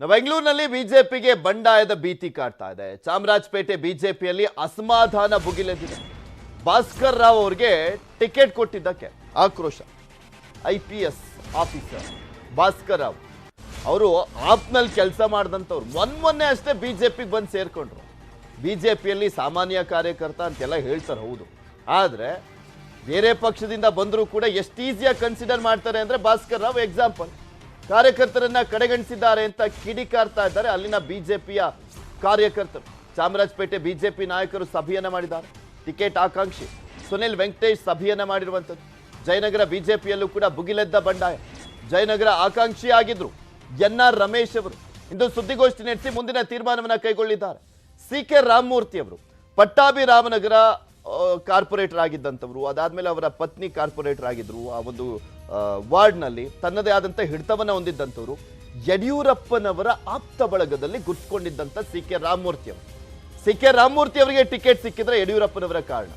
ಬೆಂಗಳೂರಿನಲ್ಲಿ ಬಿಜೆಪಿಗೆ ಬಂಡಾಯದ ಭೀತಿ ಕಾಡ್ತಾ ಇದೆ. ಚಾಮರಾಜಪೇಟೆ ಬಿಜೆಪಿಯಲ್ಲಿ ಅಸಮಾಧಾನ ಭುಗಿಲೆದ್ದಿದೆ. ಭಾಸ್ಕರ್ ರಾವ್ ಅವರಿಗೆ ಟಿಕೆಟ್ ಕೊಟ್ಟಿದ್ದಕ್ಕೆ ಆಕ್ರೋಶ. IPS ಆಫೀಸರ್ ಭಾಸ್ಕರ್ ರಾವ್ ಅವರು ಆಪ್ನಲ್ಲಿ ಕೆಲಸ ಮಾಡಿದಂಥವ್ರು ಮೊನ್ನೆ ಅಷ್ಟೇ ಬಿಜೆಪಿಗೆ ಬಂದು ಸೇರ್ಕೊಂಡ್ರು. ಬಿಜೆಪಿಯಲ್ಲಿ ಸಾಮಾನ್ಯ ಕಾರ್ಯಕರ್ತ ಅಂತೆಲ್ಲ ಹೇಳ್ತಾರೆ, ಹೌದು. ಆದರೆ ಬೇರೆ ಪಕ್ಷದಿಂದ ಬಂದರೂ ಕೂಡ ಎಷ್ಟು ಈಸಿಯಾಗಿ ಕನ್ಸಿಡರ್ ಮಾಡ್ತಾರೆ ಅಂದರೆ ಭಾಸ್ಕರ್ ರಾವ್ ಎಕ್ಸಾಂಪಲ್. ಕಾರ್ಯಕರ್ತರನ್ನ ಕಡೆಗಣಿಸಿದ್ದಾರೆ ಅಂತ ಕಿಡಿಕಾರ್ತಾ ಇದ್ದಾರೆ ಅಲ್ಲಿನ ಬಿಜೆಪಿಯ ಕಾರ್ಯಕರ್ತರು. ಚಾಮರಾಜಪೇಟೆ ಬಿಜೆಪಿ ನಾಯಕರು ಸಭೆಯನ್ನ ಮಾಡಿದ್ದಾರೆ. ಟಿಕೆಟ್ ಆಕಾಂಕ್ಷಿ ಸುನಿಲ್ ವೆಂಕಟೇಶ್ ಸಭೆಯನ್ನ ಮಾಡಿರುವಂಥದ್ದು. ಜಯನಗರ ಬಿಜೆಪಿಯಲ್ಲೂ ಕೂಡ ಭುಗಿಲೆದ್ದ ಬಂಡಾಯ. ಜಯನಗರ ಆಕಾಂಕ್ಷಿ ಆಗಿದ್ರು NR ರಮೇಶ್ ಅವರು ಇಂದು ಸುದ್ದಿಗೋಷ್ಠಿ ನಡೆಸಿ ಮುಂದಿನ ತೀರ್ಮಾನವನ್ನ ಕೈಗೊಳ್ಳಿದ್ದಾರೆ. CK ರಾಮಮೂರ್ತಿ ಅವರು ಪಟ್ಟಾಭಿ ರಾಮನಗರ ಕಾರ್ಪೊರೇಟರ್ ಆಗಿದ್ದಂಥವ್ರು, ಅದಾದ್ಮೇಲೆ ಅವರ ಪತ್ನಿ ಕಾರ್ಪೊರೇಟರ್ ಆಗಿದ್ರು. ಆ ಒಂದು ವಾರ್ಡ್ನಲ್ಲಿ ತನ್ನದೇ ಆದಂಥ ಹಿಡಿತವನ್ನ ಹೊಂದಿದ್ದಂಥವ್ರು. ಯಡಿಯೂರಪ್ಪನವರ ಆಪ್ತ ಬಳಗದಲ್ಲಿ ಗುರ್ಸ್ಕೊಂಡಿದ್ದಂಥ CK ರಾಮಮೂರ್ತಿ ಅವರು. CK ರಾಮಮೂರ್ತಿ ಅವರಿಗೆ ಟಿಕೆಟ್ ಸಿಕ್ಕಿದ್ರೆ ಯಡಿಯೂರಪ್ಪನವರ ಕಾರಣ.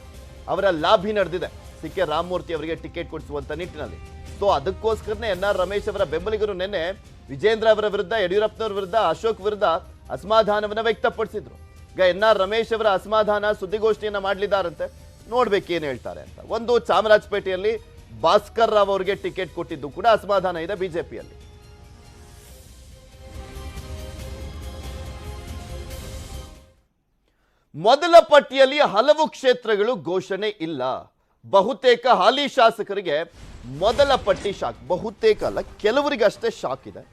ಅವರ ಲಾಭಿ ನಡೆದಿದೆ CK ರಾಮಮೂರ್ತಿ ಅವರಿಗೆ ಟಿಕೆಟ್ ಕೊಡಿಸುವಂತ ನಿಟ್ಟಿನಲ್ಲಿ. ಸೊ ಅದಕ್ಕೋಸ್ಕರನೇ NR ರಮೇಶ್ ಅವರ ಬೆಂಬಲಿಗರು ನಿನ್ನೆ ವಿಜೇಂದ್ರ ಅವರ ವಿರುದ್ಧ, ಯಡಿಯೂರಪ್ಪನವರ ವಿರುದ್ಧ, ಅಶೋಕ್ ವಿರುದ್ಧ ಅಸಮಾಧಾನವನ್ನ ವ್ಯಕ್ತಪಡಿಸಿದ್ರು. ಈಗ NR ರಮೇಶ್ ಅವರ ಅಸಮಾಧಾನ ಸುದ್ದಿಗೋಷ್ಠಿಯನ್ನ ಮಾಡಲಿದ್ದಾರಂತೆ. ನೋಡ್ಬೇಕು ಏನ್ ಹೇಳ್ತಾರೆ ಅಂತ. ಒಂದು, ಚಾಮರಾಜಪೇಟೆಯಲ್ಲಿ ಭಾಸ್ಕರ್ ರಾವ್ ಅವರಿಗೆ ಟಿಕೆಟ್ ಕೊಟ್ಟಿದ್ದು ಕೂಡ ಅಸಮಾಧಾನ ಇದೆ ಬಿಜೆಪಿಯಲ್ಲಿ. ಮೊದಲ ಪಟ್ಟಿಯಲ್ಲಿ ಹಲವು ಕ್ಷೇತ್ರಗಳು ಘೋಷಣೆ ಇಲ್ಲ. ಬಹುತೇಕ ಹಾಲಿ ಶಾಸಕರಿಗೆ ಮೊದಲ ಪಟ್ಟಿ ಶಾಕ್. ಬಹುತೇಕ ಅಲ್ಲ, ಕೆಲವರಿಗೆ ಅಷ್ಟೇ ಶಾಕ್ ಇದೆ.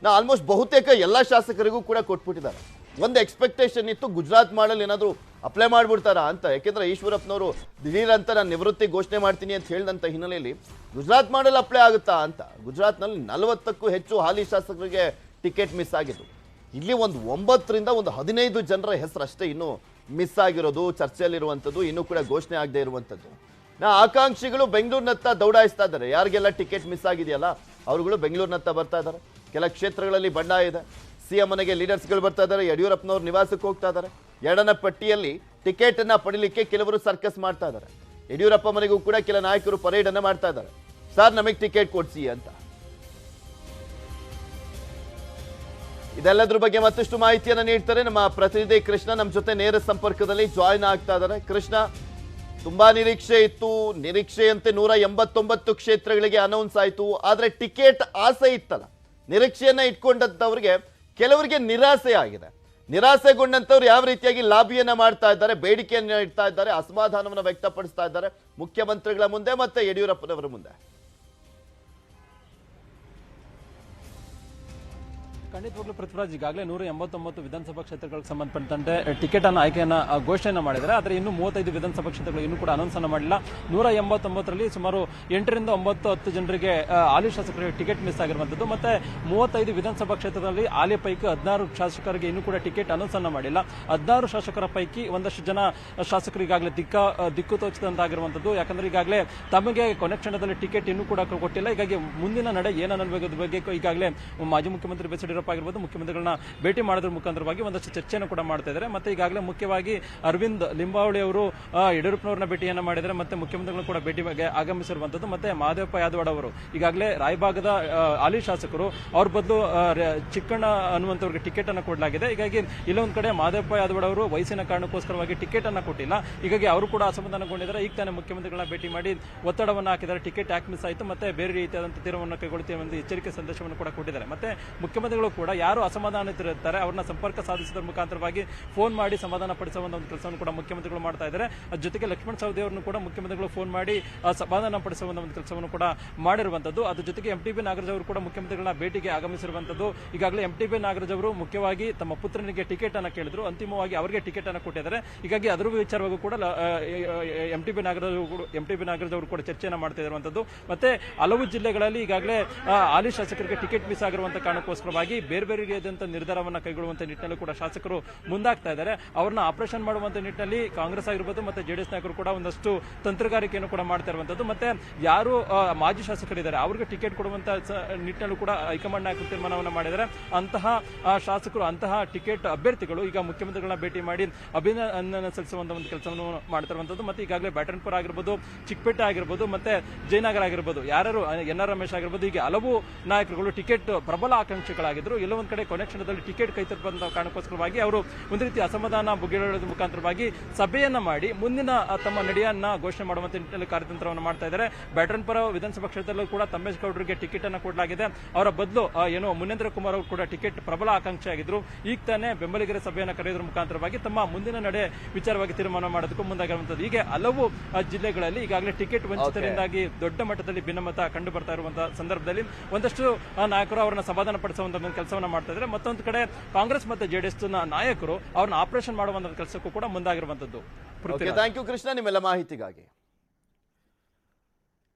ಆಲ್ಮೋಸ್ಟ್ ಬಹುತೇಕ ಎಲ್ಲ ಶಾಸಕರಿಗೂ ಕೂಡ ಕೊಟ್ಬಿಟ್ಟಿದ್ದಾರೆ. ಒಂದು ಎಕ್ಸ್ಪೆಕ್ಟೇಷನ್ ಇತ್ತು, ಗುಜರಾತ್ ಮಾಡಲ್ ಏನಾದರೂ ಅಪ್ಲೈ ಮಾಡ್ಬಿಡ್ತಾರಾ ಅಂತ. ಯಾಕೆಂದ್ರೆ ಈಶ್ವರಪ್ಪನವರು ದಿಢೀರಂತ ನಾನು ನಿವೃತ್ತಿ ಘೋಷಣೆ ಮಾಡ್ತೀನಿ ಅಂತ ಹೇಳಿದಂಥ ಹಿನ್ನೆಲೆಯಲ್ಲಿ ಗುಜರಾತ್ ಮಾಡಲ್ ಅಪ್ಲೈ ಆಗುತ್ತಾ ಅಂತ. ಗುಜರಾತ್ನಲ್ಲಿ 40ಕ್ಕೂ ಹೆಚ್ಚು ಹಾಲಿ ಶಾಸಕರಿಗೆ ಟಿಕೆಟ್ ಮಿಸ್ ಆಗಿತ್ತು. ಇಲ್ಲಿ ಒಂದು 9ರಿಂದ 15 ಜನರ ಹೆಸರು ಅಷ್ಟೇ ಇನ್ನೂ ಮಿಸ್ ಆಗಿರೋದು, ಚರ್ಚೆಯಲ್ಲಿರುವಂಥದ್ದು, ಇನ್ನೂ ಕೂಡ ಘೋಷಣೆ ಆಗದೆ ಇರುವಂಥದ್ದು. ಆಕಾಂಕ್ಷಿಗಳು ಬೆಂಗಳೂರಿನತ್ತ ದೌಡಾಯಿಸ್ತಾ ಇದ್ದಾರೆ. ಯಾರಿಗೆಲ್ಲ ಟಿಕೆಟ್ ಮಿಸ್ ಆಗಿದೆಯಲ್ಲ ಅವರುಗಳು ಬೆಂಗಳೂರಿನತ್ತ ಬರ್ತಾ ಇದ್ದಾರೆ. ಕೆಲ ಕ್ಷೇತ್ರಗಳಲ್ಲಿ ಬಂಡಾಯ ಇದೆ. CM ಮನೆಗೆ ಲೀಡರ್ಸ್ಗಳು ಬರ್ತಾ ಇದ್ದಾರೆ. ಯಡಿಯೂರಪ್ಪನವ್ರ ನಿವಾಸಕ್ಕೆ ಹೋಗ್ತಾ ಇದ್ದಾರೆ. ಎರಡನೇ ಪಟ್ಟಿಯಲ್ಲಿ ಟಿಕೆಟ್ ಅನ್ನ ಪಡಿಲಿಕ್ಕೆ ಕೆಲವರು ಸರ್ಕಸ್ ಮಾಡ್ತಾ ಇದ್ದಾರೆ. ಯಡಿಯೂರಪ್ಪ ಮನೆಗೂ ಕೂಡ ಕೆಲ ನಾಯಕರು ಪರೇಡ್ ಅನ್ನ ಮಾಡ್ತಾ ಇದ್ದಾರೆ. ಸರ್ ನಮಗೆ ಟಿಕೆಟ್ ಕೊಡ್ಸಿ ಅಂತ. ಇದೆಲ್ಲದ್ರ ಬಗ್ಗೆ ಮತ್ತಷ್ಟು ಮಾಹಿತಿಯನ್ನ ನೀಡ್ತಾರೆ ನಮ್ಮ ಪ್ರತಿನಿಧಿ ಕೃಷ್ಣ. ನಮ್ಮ ಜೊತೆ ನೇರ ಸಂಪರ್ಕದಲ್ಲಿ ಜಾಯಿನ್ ಆಗ್ತಾ ಇದ್ದಾರೆ. ಕೃಷ್ಣ, ತುಂಬಾ ನಿರೀಕ್ಷೆ ಇತ್ತು. ನಿರೀಕ್ಷೆಯಂತೆ 189 ಕ್ಷೇತ್ರಗಳಿಗೆ ಅನೌನ್ಸ್ ಆಯಿತು. ಆದ್ರೆ ಟಿಕೆಟ್ ಆಸೆ ಇತ್ತಲ್ಲ, ನಿರೀಕ್ಷೆಯನ್ನ ಇಟ್ಕೊಂಡಂತವ್ರಿಗೆ ಕೆಲವರಿಗೆ ನಿರಾಸೆ ಆಗಿದೆ. ನಿರಾಸೆಗೊಂಡಂತವ್ರು ಯಾವ ರೀತಿಯಾಗಿ ಲಾಬಿಯನ್ನ ಮಾಡ್ತಾ ಇದ್ದಾರೆ, ಬೇಡಿಕೆಯನ್ನ ಇಡ್ತಾ ಇದ್ದಾರೆ, ಅಸಮಾಧಾನವನ್ನು ವ್ಯಕ್ತಪಡಿಸ್ತಾ ಇದ್ದಾರೆ ಮುಖ್ಯಮಂತ್ರಿಗಳ ಮುಂದೆ ಮತ್ತೆ ಯಡಿಯೂರಪ್ಪನವರ ಮುಂದೆ. ಖಂಡಿತವಾಗ್ಲೂ ಪೃಥ್ವಿರಾಜ್, ಈಗಾಗಲೇ 189 ವಿಧಾನಸಭಾ ಕ್ಷೇತ್ರಗಳಿಗೆ ಸಂಬಂಧಪಟ್ಟಂತೆ ಟಿಕೆಟ್ ಅನ್ನು ಆಯ್ಕೆಯನ್ನ ಘೋಷಣೆ ಮಾಡಿದ್ದಾರೆ. ಆದರೆ ಇನ್ನು 35 ವಿಧಾನಸಭಾ ಕ್ಷೇತ್ರಗಳು ಇನ್ನೂ ಕೂಡ ಅನೌನ್ಸ್ ಅನ್ನು ಮಾಡಿಲ್ಲ. 189ರಲ್ಲಿ ಸುಮಾರು 8ರಿಂದ 9-10 ಜನರಿಗೆ ಹಾಲಿ ಶಾಸಕರಿಗೆ ಟಿಕೆಟ್ ಮಿಸ್ ಆಗಿರುವಂತದ್ದು. ಮತ್ತೆ 35 ವಿಧಾನಸಭಾ ಕ್ಷೇತ್ರದಲ್ಲಿ ಹಾಲಿ ಪೈಕಿ 16 ಶಾಸಕರಿಗೆ ಇನ್ನೂ ಕೂಡ ಟಿಕೆಟ್ ಅನೌನ್ಸ್ ಅನ್ನು ಮಾಡಿಲ್ಲ. 16 ಶಾಸಕರ ಪೈಕಿ ಒಂದಷ್ಟು ಜನ ಶಾಸಕರು ಈಗಾಗಲೇ ದಿಕ್ಕು ತೋಚಿದಂತಾಗಿರುವಂತದ್ದು. ಯಾಕಂದ್ರೆ ಈಗಾಗಲೇ ತಮಗೆ ಕೊನೆ ಕ್ಷಣದಲ್ಲಿ ಟಿಕೆಟ್ ಇನ್ನೂ ಕೂಡ ಕೊಟ್ಟಿಲ್ಲ. ಹೀಗಾಗಿ ಮುಂದಿನ ನಡೆ ಏನನ್ನೋದ್ರ ಬಗ್ಗೆ ಈಗಾಗಲೇ ಮಾಜಿ ಮುಖ್ಯಮಂತ್ರಿ ಬಿ. ಎಸ್. ಯಡಿಯೂರಪ್ಪ ಆಗಿರ್ಬೋದು ಮುಖ್ಯಮಂತ್ರಿಗಳನ್ನ ಭೇಟಿ ಮಾಡೋದ್ರ ಮುಖಾಂತರವಾಗಿ ಒಂದಷ್ಟು ಚರ್ಚೆಯನ್ನು ಕೂಡ ಮಾಡ್ತಾ ಇದ್ದಾರೆ. ಮತ್ತೆ ಈಗಾಗಲೇ ಮುಖ್ಯವಾಗಿ ಅರವಿಂದ್ ಲಿಂಬಾವಳಿ ಅವರು ಯಡಿಯೂರಪ್ಪನವ್ರನ್ನ ಭೇಟಿಯನ್ನ ಮಾಡಿದ್ದಾರೆ. ಮತ್ತೆ ಮುಖ್ಯಮಂತ್ರಿಗಳು ಕೂಡ ಭೇಟಿಗೆ ಆಗಮಿಸಿರುವಂತದ್ದು. ಮತ್ತೆ ಮಹದೇವಪ್ಪ ಯಾದವಾಡ್ ಅವರು ಈಗಾಗಲೇ ರಾಯಭಾಗದ ಹಾಲಿ ಶಾಸಕರು, ಅವ್ರ ಬದಲು ಚಿಕ್ಕಣ್ಣ ಅನ್ನುವಂಥವ್ರಿಗೆ ಟಿಕೆಟ್ ಅನ್ನು ಕೊಡಲಾಗಿದೆ. ಹೀಗಾಗಿ ಇಲ್ಲೊಂದ್ ಕಡೆ ಮಹದೇವಪ್ಪ ಯಾದವಾಡ್ ಅವರು ವಯಸ್ಸಿನ ಕಾರಣಕ್ಕೋಸ್ಕರವಾಗಿ ಟಿಕೆಟ್ ಅನ್ನ ಕೊಟ್ಟಿಲ್ಲ. ಹೀಗಾಗಿ ಅವರು ಕೂಡ ಅಸಮಾಧಾನಗೊಂಡಿದ್ದಾರೆ. ಈಗ ತಾನೇ ಮುಖ್ಯಮಂತ್ರಿಗಳನ್ನ ಭೇಟಿ ಮಾಡಿ ಒತ್ತಡವನ್ನು ಹಾಕಿದ್ದಾರೆ. ಟಿಕೆಟ್ ಯಾಕೆ ಮಿಸ್ ಆಯಿತು, ಮತ್ತೆ ಬೇರೆ ರೀತಿಯಾದಂತಹ ತೀರ್ಮಾನವನ್ನು ಕೈಗೊಳ್ಳುತ್ತೇವೆ ಎಂದು ಎಚ್ಚರಿಕೆ ಸಂದೇಶವನ್ನು ಕೂಡ ಕೊಟ್ಟಿದ್ದಾರೆ. ಮತ್ತೆ ಮುಖ್ಯಮಂತ್ರಿಗಳು ಕೂಡ ಯಾರು ಅಸಮಾಧಾನಿತರಿರ್ತಾರೆ ಅವ್ರನ್ನ ಸಂಪರ್ಕ ಸಾಧಿಸುವುದರ ಮುಖಾಂತರವಾಗಿ ಫೋನ್ ಮಾಡಿ ಸಮಾಧಾನ ಪಡಿಸುವ ಒಂದು ಕೆಲಸವನ್ನು ಕೂಡ ಮುಖ್ಯಮಂತ್ರಿಗಳು ಮಾಡ್ತಾ ಇದ್ದಾರೆ. ಜೊತೆಗೆ ಲಕ್ಷ್ಮಣ ಸವದಿ ಅವರನ್ನು ಕೂಡ ಮುಖ್ಯಮಂತ್ರಿಗಳು ಫೋನ್ ಮಾಡಿ ಸಮಾಧಾನ ಪಡಿಸುವ ಒಂದು ಕೆಲಸವನ್ನು ಕೂಡ ಮಾಡಿರುವಂತದ್ದು. ಅದ್ರ ಜೊತೆಗೆ MTB ನಾಗರಾಜ್ ಅವರು ಕೂಡ ಮುಖ್ಯಮಂತ್ರಿಗಳ ಭೇಟಿಗೆ ಆಗಮಿಸಿರುವಂತದ್ದು. ಈಗಾಗಲೇ MTB ನಾಗರಾಜ್ ಅವರು ಮುಖ್ಯವಾಗಿ ತಮ್ಮ ಪುತ್ರನಿಗೆ ಟಿಕೆಟ್ ಅನ್ನು ಕೇಳಿದ್ರು. ಅಂತಿಮವಾಗಿ ಅವರಿಗೆ ಟಿಕೆಟ್ ಅನ್ನು ಕೊಟ್ಟಿದ್ದಾರೆ. ಹೀಗಾಗಿ ಅದರ ವಿಚಾರವಾಗಿ ಕೂಡ MTB ನಾಗರಾಜ್ ಅವರು ಕೂಡ ಚರ್ಚೆಯನ್ನು ಮಾಡ್ತಾ ಇರುವಂತದ್ದು. ಮತ್ತೆ ಹಲವು ಜಿಲ್ಲೆಗಳಲ್ಲಿ ಈಗಾಗಲೇ ಹಾಲಿ ಶಾಸಕರಿಗೆ ಟಿಕೆಟ್ ಮಿಸ್ ಆಗಿರುವಂತಹ ಕಾರಣಕ್ಕೋಸ್ಕರವಾಗಿ ಬೇರೆ ಬೇರೆ ರೀತಿಯಾದಂತಹ ನಿರ್ಧಾರವನ್ನು ಕೈಗೊಳ್ಳುವಂತ ನಿಟ್ಟಿನಲ್ಲಿ ಕೂಡ ಶಾಸಕರು ಮುಂದಾಗ್ತಾ ಇದ್ದಾರೆ. ಅವ್ರನ್ನ ಆಪರೇಷನ್ ಮಾಡುವಂತ ನಿಟ್ಟಿನಲ್ಲಿ ಕಾಂಗ್ರೆಸ್ ಆಗಿರ್ಬೋದು ಮತ್ತೆ JDS ನಾಯಕರು ಕೂಡ ಒಂದಷ್ಟು ತಂತ್ರಗಾರಿಕೆಯನ್ನು ಕೂಡ ಮಾಡ್ತಾ ಇರುವಂತದ್ದು. ಮತ್ತೆ ಯಾರು ಮಾಜಿ ಶಾಸಕರಿದ್ದಾರೆ ಅವರಿಗೆ ಟಿಕೆಟ್ ಕೊಡುವಂತ ನಿಟ್ಟಿನಲ್ಲೂ ಕೂಡ ಹೈಕಮಾಂಡ್ ನಾಯಕರು ತೀರ್ಮಾನವನ್ನು ಮಾಡಿದ್ದಾರೆ. ಅಂತಹ ಶಾಸಕರು, ಅಂತಹ ಟಿಕೆಟ್ ಅಭ್ಯರ್ಥಿಗಳು ಈಗ ಮುಖ್ಯಮಂತ್ರಿಗಳನ್ನ ಭೇಟಿ ಮಾಡಿ ಅಭಿನಂದನೆ ಸಲ್ಲಿಸುವಂತ ಒಂದು ಕೆಲಸವನ್ನು ಮಾಡ್ತಿರುವಂತದ್ದು. ಮತ್ತೆ ಈಗಾಗಲೇ ಬ್ಯಾಟನ್ಪುರ ಆಗಿರ್ಬೋದು, ಚಿಕ್ಕಪೇಟೆ ಆಗಿರ್ಬೋದು, ಮತ್ತೆ ಜಯನಗರ ಆಗಿರ್ಬೋದು, ಯಾರು NR ರಮೇಶ್ ಆಗಿರ್ಬೋದು, ಹೀಗೆ ಹಲವು ನಾಯಕರುಗಳು ಟಿಕೆಟ್ ಪ್ರಬಲ ಆಕಾಂಕ್ಷಿಗಳಾಗಿದ್ದಾರೆ. ಆಗಿದ್ರು. ಎಲ್ಲೋ ಒಂದ್ ಕಡೆ ಕೊನೆ ಕ್ಷಣದಲ್ಲಿ ಟಿಕೆಟ್ ಕೈ ತಪ್ಪಂತ ಕಾರಣಕ್ಕೋಸ್ಕರವಾಗಿ ಅವರು ಒಂದು ರೀತಿ ಅಸಮಾಧಾನ ಬಗೆಹರಿಯೋದ್ರ ಮುಖಾಂತರವಾಗಿ ಸಭೆಯನ್ನ ಮಾಡಿ ಮುಂದಿನ ತಮ್ಮ ನಡೆಯನ್ನ ಘೋಷಣೆ ಮಾಡುವಂತ ನಿಟ್ಟಿನಲ್ಲಿ ಕಾರ್ಯತಂತ್ರವನ್ನು ಮಾಡ್ತಾ ಇದ್ದಾರೆ. ಬ್ಯಾಟನ್ಪುರ ವಿಧಾನಸಭಾ ಕ್ಷೇತ್ರದಲ್ಲೂ ಕೂಡ ತಮ್ಮೇಶ್ ಗೌಡರಿಗೆ ಟಿಕೆಟ್ ಅನ್ನು ಕೊಡಲಾಗಿದೆ. ಅವರ ಬದಲು ಏನು ಮುನೇಂದ್ರ ಕುಮಾರ್ ಅವರು ಕೂಡ ಟಿಕೆಟ್ ಪ್ರಬಲ ಆಕಾಂಕ್ಷಿ ಆಗಿದ್ರು. ಈಗ ತಾನೇ ಬೆಂಬಲಿಗರ ಸಭೆಯನ್ನು ಕರೆಯೋದ್ರ ಮುಖಾಂತರವಾಗಿ ತಮ್ಮ ಮುಂದಿನ ನಡೆ ವಿಚಾರವಾಗಿ ತೀರ್ಮಾನ ಮಾಡೋದಕ್ಕೂ ಮುಂದಾಗಿರುವಂತದ್ದು. ಹೀಗೆ ಹಲವು ಜಿಲ್ಲೆಗಳಲ್ಲಿ ಈಗಾಗಲೇ ಟಿಕೆಟ್ ವಂಚಿತರಿಂದಾಗಿ ದೊಡ್ಡ ಮಟ್ಟದಲ್ಲಿ ಭಿನ್ನಮತ ಕಂಡು ಬರ್ತಾ ಇರುವಂತಹ ಸಂದರ್ಭದಲ್ಲಿ ಒಂದಷ್ಟು ನಾಯಕರು ಅವರನ್ನ ಸಮಾಧಾನ ಪಡಿಸುವಂತ ಒಂದು ಕೆಲಸವನ್ನ ಮಾಡ್ತಾ ಇದ್ದಾರೆ. ಮತ್ತೊಂದು ಕಡೆ ಕಾಂಗ್ರೆಸ್ ಮತ್ತು ಜೆಡಿಎಸ್ ನಾಯಕರು ಅವ್ರನ್ನ ಆಪರೇಷನ್ ಮಾಡುವಂತ ಕೆಲಸಕ್ಕೂ ಕೂಡ ಮುಂದಾಗಿರುವಂತದ್ದು. ಥ್ಯಾಂಕ್ ಯು ಕೃಷ್ಣ, ನಿಮ್ಮೆಲ್ಲ ಮಾಹಿತಿಗಾಗಿ.